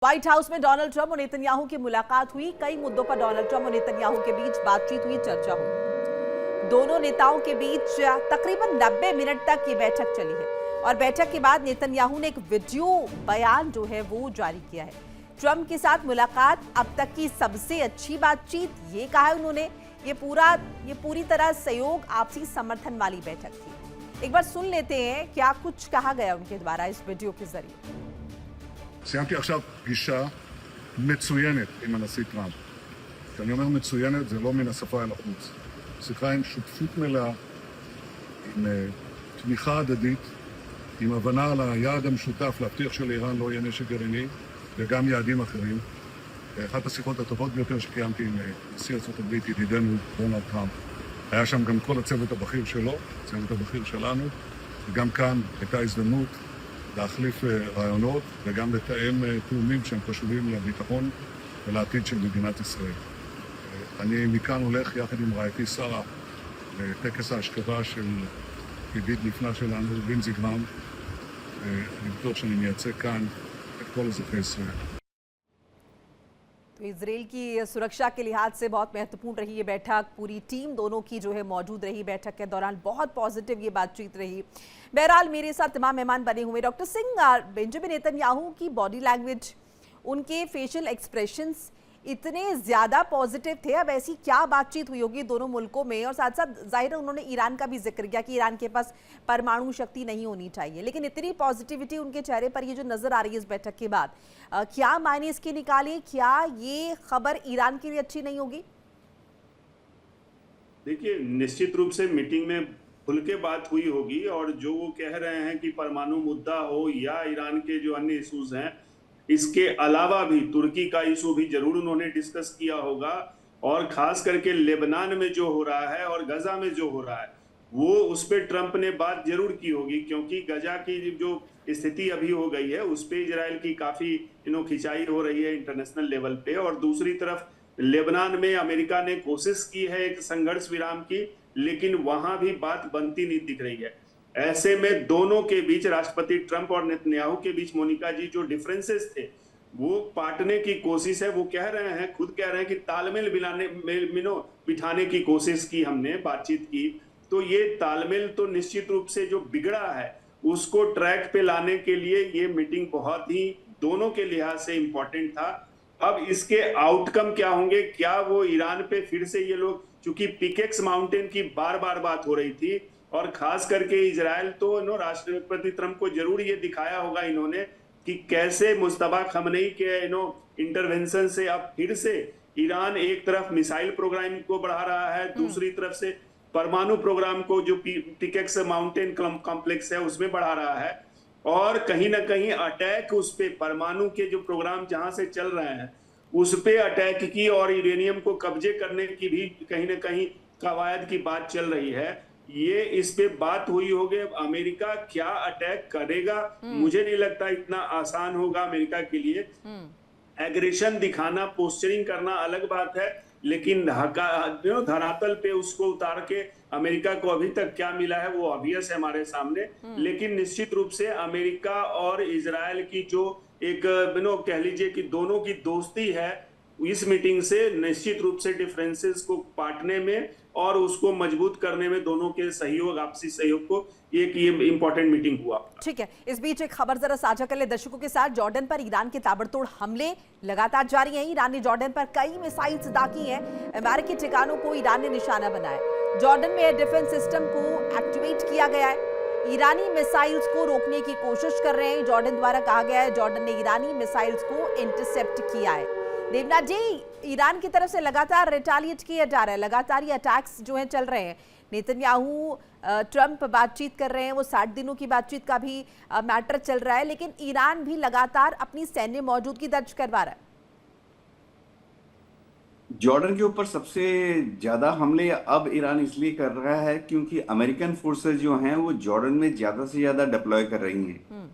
White house में Donald Trump और Netanyahu की मुलाकात हुई। कई मुद्दों पर डोनाल्ड ट्रंप और नेतन्याहू के बीच बातचीत हुई, चर्चा हुई। दोनों नेताओं के बीच तकरीबन 90 मिनट तक ये बैठक चली है और बैठक के बाद नेतन्याहू ने एक वीडियो बयान जो है वो जारी किया है। ट्रंप के साथ मुलाकात अब तक की सबसे अच्छी बातचीत, ये कहा है उन्होंने। ये पूरी तरह सहयोग, आपसी समर्थन वाली बैठक थी। एक बार सुन लेते हैं क्या कुछ कहा गया उनके द्वारा इस वीडियो के जरिए। סיימתי עכשיו פגישה מצוינת עם הנשיא טראמפ. כשאני אומר מצוינת, זה לא מן השפה אל החוץ. שיחה עם שותפות מלאה, עם תמיכה הדדית, עם הבנה על היעד המשותף להבטיח שלאיראן לא יהיה נשק גרעיני, וגם יעדים אחרים. אחת השיחות הטובות ביותר שקיימתי עם נשיא ארצות הברית, ידידנו דונלד טראמפ. היה שם גם כל הצוות הבכיר שלו, הצוות הבכיר שלנו, וגם כאן הייתה הזדמנות להחליף רעיונות וגם לתאם תאומים שהם חשובים לביטחון ולעתיד של מדינת ישראל. אני מכאן הולך יחד עם רעייתי שרה לטקס ההשכבה של ידיד נפלא שלנו, לינזי גרהאם. אני בטוח שאני מייצג כאן את כל אזרחי ישראל. तो इजराइल की सुरक्षा के लिहाज से बहुत महत्वपूर्ण रही ये बैठक। पूरी टीम दोनों की जो है मौजूद रही बैठक के दौरान। बहुत पॉजिटिव ये बातचीत रही। बहरहाल मेरे साथ तमाम मेहमान बने हुए। डॉक्टर सिंह, बेंजामिन नेतन्याहू की बॉडी लैंग्वेज, उनके फेशियल एक्सप्रेशंस इतने ज़्यादा पॉजिटिव थे। अब ऐसी क्या बातचीत हुई होगी दोनों मुल्कों में? और साथ साथ जाहिर है उन्होंने ईरान का भी जिक्र किया कि ईरान के पास परमाणु शक्ति नहीं होनी चाहिए, लेकिन इतनी पॉजिटिविटी उनके चेहरे पर ये जो नज़र आ रही है इस बैठक के बाद, क्या मायने इसके निकाले? क्या ये खबर ईरान के लिए अच्छी नहीं होगी? देखिए, निश्चित रूप से मीटिंग में खुल के बात हुई होगी और जो वो कह रहे हैं कि परमाणु मुद्दा हो या ईरान के जो अन्य इशूज हैं, इसके अलावा भी तुर्की का इशू भी जरूर उन्होंने डिस्कस किया होगा। और खास करके लेबनान में जो हो रहा है और गजा में जो हो रहा है, वो उस पर ट्रंप ने बात जरूर की होगी, क्योंकि गजा की जो स्थिति अभी हो गई है उस पर इजराइल की काफी खिंचाई हो रही है इंटरनेशनल लेवल पे। और दूसरी तरफ लेबनान में अमेरिका ने कोशिश की है एक संघर्ष विराम की, लेकिन वहां भी बात बनती नहीं दिख रही है। ऐसे में दोनों के बीच, राष्ट्रपति ट्रंप और नेतन्याहू के बीच, मोनिका जी, जो डिफरेंसेस थे वो पाटने की कोशिश है। वो कह रहे हैं, खुद कह रहे हैं कि तालमेल बिठाने की कोशिश की हमने, बातचीत की। तो ये तालमेल तो निश्चित रूप से जो बिगड़ा है उसको ट्रैक पे लाने के लिए ये मीटिंग बहुत ही दोनों के लिहाज से इंपॉर्टेंट था। अब इसके आउटकम क्या होंगे? क्या वो ईरान पे फिर से ये लोग, चूंकि पिकेक्स माउंटेन की बार बार बात हो रही थी और खास करके इजराइल तो राष्ट्रपति ट्रंप को जरूर ये दिखाया होगा इन्होंने कि कैसे मुस्तफा खमनेई के इंटरवेंशन से अब फिर से ईरान एक तरफ मिसाइल प्रोग्राम को बढ़ा रहा है, दूसरी तरफ से परमाणु प्रोग्राम को जो पिकेक्स माउंटेन कॉम्प्लेक्स है उसमें बढ़ा रहा है। और कहीं ना कहीं अटैक उस पे, परमाणु के जो प्रोग्राम जहां से चल रहे हैं उस पे अटैक की और यूरेनियम को कब्जे करने की भी कहीं ना कहीं कवायद की बात चल रही है। ये इस पे बात हुई होगी। अमेरिका क्या अटैक करेगा, मुझे नहीं लगता इतना आसान होगा अमेरिका के लिए। एग्रेशन दिखाना, पोस्चरिंग करना अलग बात है, लेकिन धरातल पे उसको उतार के अमेरिका को अभी तक क्या मिला है वो ऑब्वियस है हमारे सामने। लेकिन निश्चित रूप से अमेरिका और इजराइल की जो एक कह लीजिए कि दोनों की दोस्ती है, इस मीटिंग से निश्चित रूप से डिफरेंसेस को पाटने में और उसको मजबूत करने में दोनों के सहयोग, आपसी सहयोग को एक ये इंपॉर्टेंट मीटिंग हुआ। ठीक है, इस बीच एक खबर जरा साझा कर ले दर्शकों के साथ। जॉर्डन पर ईरान के ताबड़तोड़ हमले लगातार जारी हैं। ईरान ने जॉर्डन पर कई मिसाइल्स दागी हैं। अमेरिकी ठिकानों को ईरान ने निशाना बनाया। जॉर्डन में एयर डिफेंस सिस्टम को एक्टिवेट किया गया है। ईरानी मिसाइल्स को रोकने की कोशिश कर रहे हैं। जॉर्डन द्वारा कहा गया है जॉर्डन ने ईरानी मिसाइल्स को इंटरसेप्ट किया है। देवनाथ जी, ईरान की तरफ से लगातार रिटालिएट किया जा रहा है, लगातार ये अटैक्स जो हैं चल रहे हैं। नेतन्याहू ट्रंप बातचीत कर रहे हैं, वो 60 दिनों की बातचीत का भी मैटर चल रहा है, लेकिन ईरान भी लगातार अपनी सैन्य मौजूदगी दर्ज करवा रहा है। जॉर्डन के ऊपर सबसे ज्यादा हमले अब ईरान इसलिए कर रहा है क्योंकि अमेरिकन फोर्सेस जो हैं वो जॉर्डन में ज्यादा से ज्यादा डिप्लॉय कर रही हैं।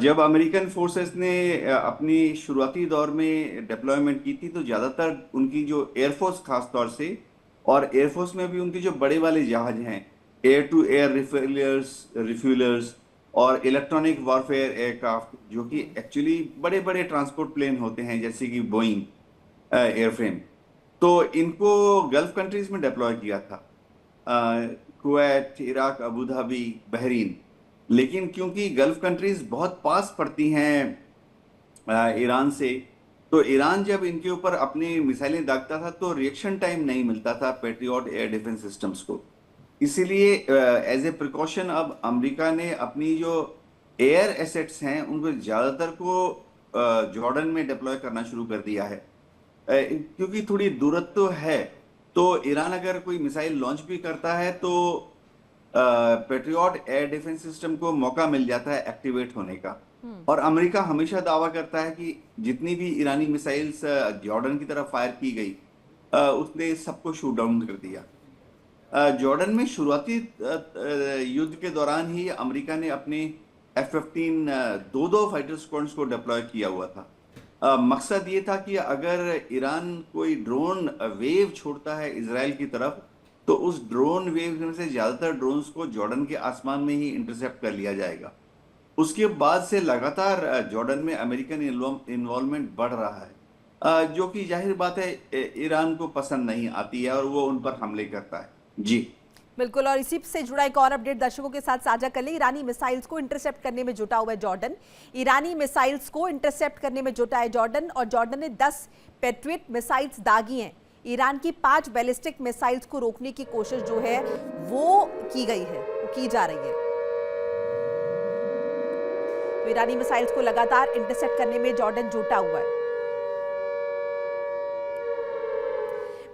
जब अमेरिकन फोर्सेस ने अपनी शुरुआती दौर में डिप्लॉयमेंट की थी तो ज्यादातर उनकी जो एयरफोर्स खास तौर से, और एयरफोर्स में भी उनके जो बड़े वाले जहाज हैं, एयर टू एयर रिफ्यूलर्स, और इलेक्ट्रॉनिक वॉरफेयर एयरक्राफ्ट, जो कि एक्चुअली बड़े बड़े ट्रांसपोर्ट प्लेन होते हैं जैसे कि बोइंग एयरफ्रेम, तो इनको गल्फ कंट्रीज में डिप्लॉय किया था, Kuwait, Iraq, Abu Dhabi, Bahrain. लेकिन क्योंकि गल्फ कंट्रीज बहुत पास पड़ती हैं ईरान से, तो ईरान जब इनके ऊपर अपनी मिसाइलें दागता था तो रिएक्शन टाइम नहीं मिलता था पेट्रियट एयर डिफेंस सिस्टम्स को। इसीलिए एज ए प्रिकॉशन अब अमेरिका ने अपनी जो एयर एसेट्स हैं उनको ज्यादातर को जॉर्डन में डिप्लॉय करना शुरू कर दिया है, क्योंकि थोड़ी दूरत्व तो है। तो ईरान अगर कोई मिसाइल लॉन्च भी करता है तो पेट्रियट एयर डिफेंस सिस्टम को मौका मिल जाता है एक्टिवेट होने का। और अमेरिका हमेशा दावा करता है कि जितनी भी ईरानी मिसाइल्स जॉर्डन की तरफ फायर की गई, उसने सबको शूट डाउन कर दिया। जॉर्डन में शुरुआती युद्ध के दौरान ही अमेरिका ने अपने F-15 दो फाइटर स्क्वाड्स को डिप्लॉय किया हुआ था। मकसद ये था कि अगर ईरान कोई ड्रोन वेव छोड़ता है इजराइल की तरफ, तो उस ड्रोन वेव में से ज्यादातर ड्रोन्स को जॉर्डन के आसमान में ही इंटरसेप्ट कर लिया जाएगा। उसके बाद से लगातार जॉर्डन में अमेरिकन इन्वॉल्वमेंट बढ़ रहा है, जो कि जाहिर बात है ईरान को पसंद नहीं आती है और वो उन पर हमले करता है। जी बिल्कुल, और इसी से जुड़ा एक और अपडेट दर्शकों के साथ साझा कर ले। ईरानी मिसाइल्स को इंटरसेप्ट करने में जुटा हुआ है जॉर्डन। ईरानी मिसाइल्स को इंटरसेप्ट करने में जुटा है जॉर्डन, और जॉर्डन ने 10 पेट्रियट मिसाइल्स दागी हैं। ईरान की 5 बैलिस्टिक मिसाइल्स को रोकने की कोशिश जो है वो की गई है, वो की जा रही है। तो ईरानी मिसाइल्स को लगातार इंटरसेप्ट करने में जॉर्डन जुटा हुआ है।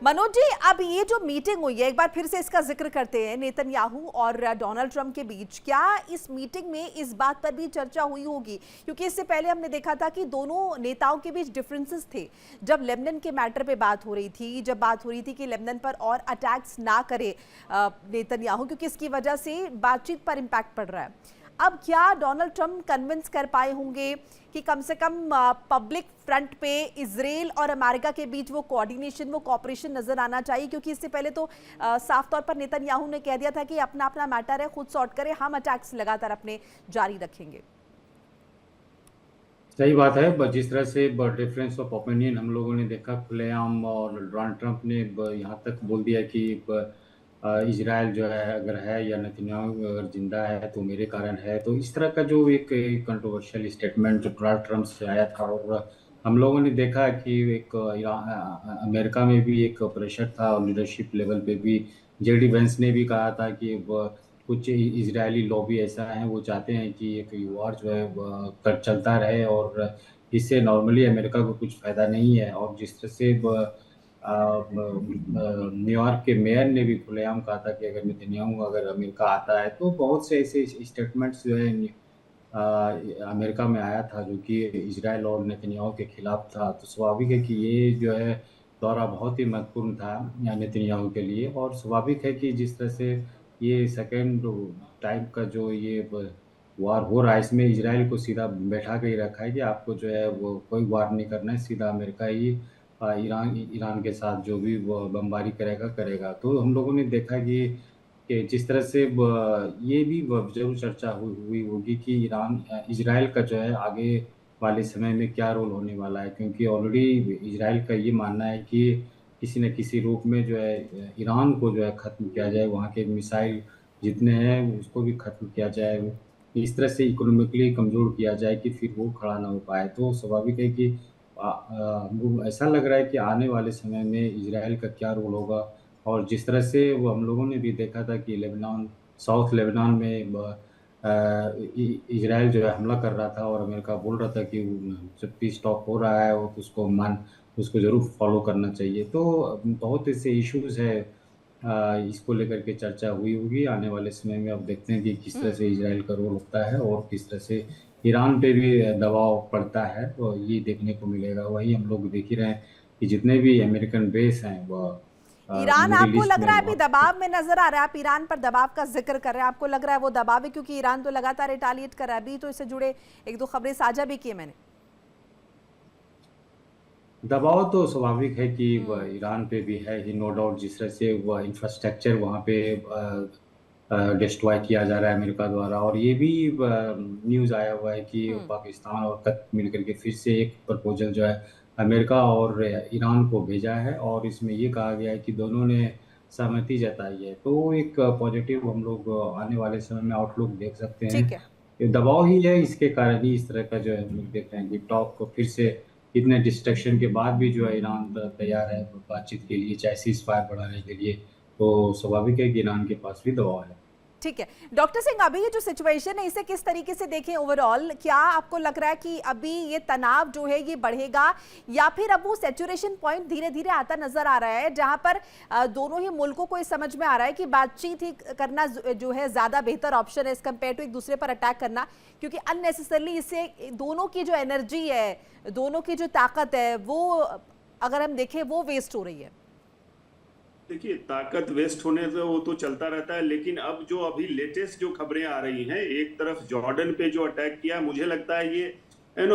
मनोज जी, अब ये जो मीटिंग हुई है, एक बार फिर से इसका जिक्र करते हैं, नेतन्याहू और डोनाल्ड ट्रंप के बीच, क्या इस मीटिंग में इस बात पर भी चर्चा हुई होगी? क्योंकि इससे पहले हमने देखा था कि दोनों नेताओं के बीच डिफरेंसेस थे। जब लेबनान के मैटर पे बात हो रही थी, जब बात हो रही थी कि लेबनान पर और अटैक्स ना करे नेतन्याहू, क्योंकि इसकी वजह से बातचीत पर इम्पैक्ट पड़ रहा है। अब क्या डोनाल्ड ट्रंप कन्विंस कर पाए होंगे कि कम से कम पब्लिक फ्रंट पे इजराइल और अमेरिका के बीच वो कोऑर्डिनेशन, वो कॉपरेशन नजर आना चाहिए? क्योंकि इससे पहले तो साफ तौर पर नेतन्याहू ने कह दिया था कि अपना अपना मैटर है, खुद सॉर्ट करें, हम अटैक्स लगातार अपने जारी रखेंगे। सही बात है। जिस तरह से डिफरेंस ऑफ ओपिनियन हम लोगों ने देखा खुलेआम, और डोनाल्ड ट्रंप ने यहाँ तक बोल दिया कि इजराइल जो है अगर है, या नेतन्याहू अगर जिंदा है तो मेरे कारण है। तो इस तरह का जो एक कंट्रोवर्शियल स्टेटमेंट जो डोनाल्ड ट्रंप से आया था, और हम लोगों ने देखा कि एक अमेरिका में भी एक प्रेशर था और लीडरशिप लेवल पे भी जेडी वेंस ने भी कहा था कि कुछ इजरायली लॉबी ऐसा है, वो चाहते हैं कि एक वॉर जो है कर चलता रहे, और इससे नॉर्मली अमेरिका को कुछ फायदा नहीं है। और जिस तरह से न्यूयॉर्क के मेयर ने भी खुलेआम कहा था कि अगर नेतन्याहू अगर अमेरिका आता है, तो बहुत से ऐसे स्टेटमेंट्स जो है अमेरिका में आया था जो कि इजराइल और नेतन्याहू के खिलाफ था। तो स्वाभाविक है कि ये जो है दौरा बहुत ही महत्वपूर्ण था नेतन्याहू के लिए, और स्वाभाविक है कि जिस तरह से ये सेकेंड टाइम का जो ये वार हो रहा है, इसमें इजराइल को सीधा बैठा के ही रखा है कि आपको जो है वो कोई वार नहीं करना है, सीधा अमेरिका ही ईरान के साथ जो भी वो बमबारी करेगा। तो हम लोगों ने देखा कि जिस तरह से ये भी जरूर चर्चा हुई होगी कि इजराइल का जो है आगे वाले समय में क्या रोल होने वाला है, क्योंकि ऑलरेडी इजराइल का ये मानना है कि किसी न किसी रूप में जो है ईरान को जो है ख़त्म किया जाए, वहाँ के मिसाइल जितने हैं उसको भी ख़त्म किया जाए, इस तरह से इकोनॉमिकली कमज़ोर किया जाए कि फिर वो खड़ा ना हो पाए। तो स्वाभाविक है कि हमको ऐसा लग रहा है कि आने वाले समय में इजराइल का क्या रोल होगा। और जिस तरह से वो हम लोगों ने भी देखा था कि साउथ लेबनान में इजराइल जो है हमला कर रहा था, और अमेरिका बोल रहा था कि जब पीस टॉक हो रहा है वो तो उसको ज़रूर फॉलो करना चाहिए। तो बहुत ऐसे इश्यूज़ है, इसको लेकर के चर्चा हुई होगी आने वाले समय में। अब देखते हैं कि किस तरह से इजराइल का रोल होता है और किस तरह से ईरान पे भी दबाव पड़ता है, तो ये देखने को मिलेगा। वही हम लोग देख ही रहे हैं कि जितने भी अमेरिकन बेस हैं वो ईरान आपको लग रहा है अभी में दबाव में नजर आ रहा है? आप ईरान पर दबाव का जिक्र कर रहे हैं, आपको लग रहा है वो दबाव है? क्योंकि ईरान तो लगातार रिटालिएट कर रहा है। अभी तो इससे जुड़े 1-2 खबरें साझा भी किए मैंने। दबाव तो स्वाभाविक है कि ईरान पे भी है ही, नो डाउट। जिस तरह से वह इंफ्रास्ट्रक्चर वहाँ पे डिस्ट्रॉय किया जा रहा है अमेरिका द्वारा। और ये भी न्यूज़ आया हुआ है कि पाकिस्तान और कतर मिलकर के फिर से एक प्रपोजल जो है अमेरिका और ईरान को भेजा है, और इसमें ये कहा गया है कि दोनों ने सहमति जताई है। तो एक पॉजिटिव हम लोग आने वाले समय में आउटलुक देख सकते हैं। ठीक है। ये दबाव ही है, इसके कारण ही इस तरह का जो है हम लोग देख रहे हैं कि टॉक को फिर से इतने डिस्ट्रैक्शन के बाद भी जो है ईरान तैयार है बातचीत के लिए, चाहे सीज़ फायर बढ़ाने के लिए। तो स्वाभाविक है कि ईरान के पास भी दबाव है। ठीक है डॉक्टर सिंह, अभी ये जो सिचुएशन है इसे किस तरीके से देखें ओवरऑल? क्या आपको लग रहा है कि अभी ये तनाव जो है ये बढ़ेगा, या फिर अब वो सैचुरेशन पॉइंट धीरे धीरे आता नजर आ रहा है जहां पर दोनों ही मुल्कों को ये समझ में आ रहा है कि बातचीत ही करना जो है ज्यादा बेहतर ऑप्शन है एज कम्पेयर टू एक दूसरे पर अटैक करना, क्योंकि अननेसेसरली इससे दोनों की जो एनर्जी है, दोनों की जो ताकत है, वो अगर हम देखें वो वेस्ट हो रही है? देखिए, ताकत वेस्ट होने से वो तो चलता रहता है, लेकिन अब जो अभी लेटेस्ट जो खबरें आ रही हैं, एक तरफ जॉर्डन पे जो अटैक किया, मुझे लगता है ये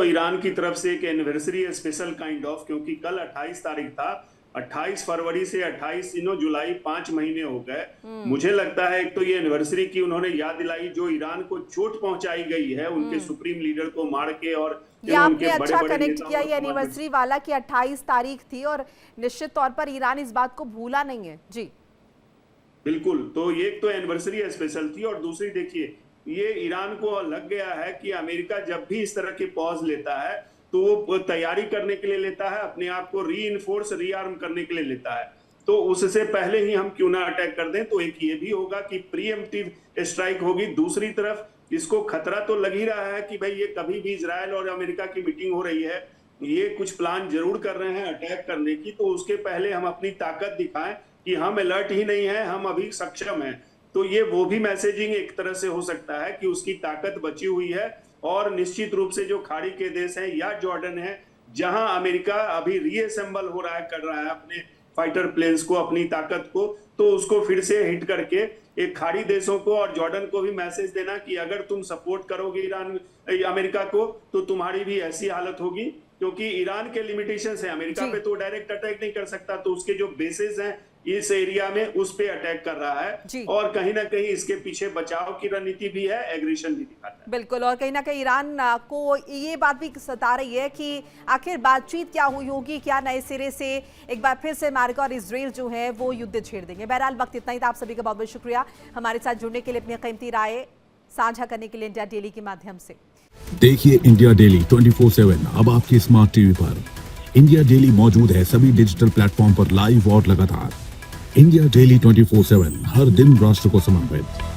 ईरान की तरफ से एक एनिवर्सरी स्पेशल काइंड ऑफ, क्योंकि कल 28 तारीख था, 28 फरवरी से 28 जुलाई 5 महीने हो गए। मुझे लगता है एक तो ये एनिवर्सरी की उन्होंने याद दिलाई, जो ईरान को चोट पहुंचाई गई है उनके सुप्रीम लीडर को मार के, और ये आपने अच्छा कनेक्ट किया, ये एनिवर्सरी वाला कि 28 तारीख थी, और निश्चित तौर पर ईरान इस बात को भूला नहीं है। जी बिल्कुल, तो ये एक तो एनिवर्सरी स्पेशल थी, और दूसरी देखिए ये ईरान को लग गया है कि अमेरिका जब भी इस तरह के पॉज लेता है तो वो तैयारी करने के लिए लेता है, अपने आप को रीइंफोर्स रीआर्म करने के लिए लेता है, तो उससे पहले ही हम क्यों ना अटैक कर दें। तो एक ये भी होगा कि प्रीएम्प्टिव स्ट्राइक होगी। दूसरी तरफ इसको खतरा तो लग ही रहा है कि भाई ये कभी भी इजराइल और अमेरिका की मीटिंग हो रही है, ये कुछ प्लान जरूर कर रहे हैं अटैक करने की, तो उसके पहले हम अपनी ताकत दिखाएं कि हम अलर्ट ही नहीं है, हम अभी सक्षम हैं। तो ये वो भी मैसेजिंग एक तरह से हो सकता है कि उसकी ताकत बची हुई है। और निश्चित रूप से जो खाड़ी के देश हैं या जॉर्डन है, जहां अमेरिका अभी रीअसेंबल हो रहा है, कर रहा है अपने फाइटर प्लेन्स को, अपनी ताकत को, तो उसको फिर से हिट करके एक खाड़ी देशों को और जॉर्डन को भी मैसेज देना कि अगर तुम सपोर्ट करोगे अमेरिका को तो तुम्हारी भी ऐसी हालत होगी, क्योंकि ईरान के लिमिटेशंस हैं, अमेरिका पे तो डायरेक्ट अटैक नहीं कर सकता, तो उसके जो बेसेस हैं इस एरिया में उस पे अटैक कर रहा है, और कहीं ना कहीं इसके पीछे बचाव की रणनीति भी है, एग्रेशन भी दिखाता है। बिल्कुल, और कहीं ना कहीं ईरान को ये बात भी सता रही है कि आखिर बातचीत क्या हुई होगी, क्या नए सिरे से एक बार फिर से अमेरिका और इजराइल जो है वो युद्ध छेड़ देंगे। बहरहाल वक्त इतना ही था। आप सभी का बहुत बहुत शुक्रिया हमारे साथ जुड़ने के लिए, अपनी कीमती राय साझा करने के लिए इंडिया डेली के माध्यम से। देखिए इंडिया डेली 24/7 अब आपके स्मार्ट टीवी पर। इंडिया डेली मौजूद है सभी डिजिटल प्लेटफॉर्म पर लाइव और लगातार। इंडिया डेली 24/7 हर दिन राष्ट्र को समर्पित।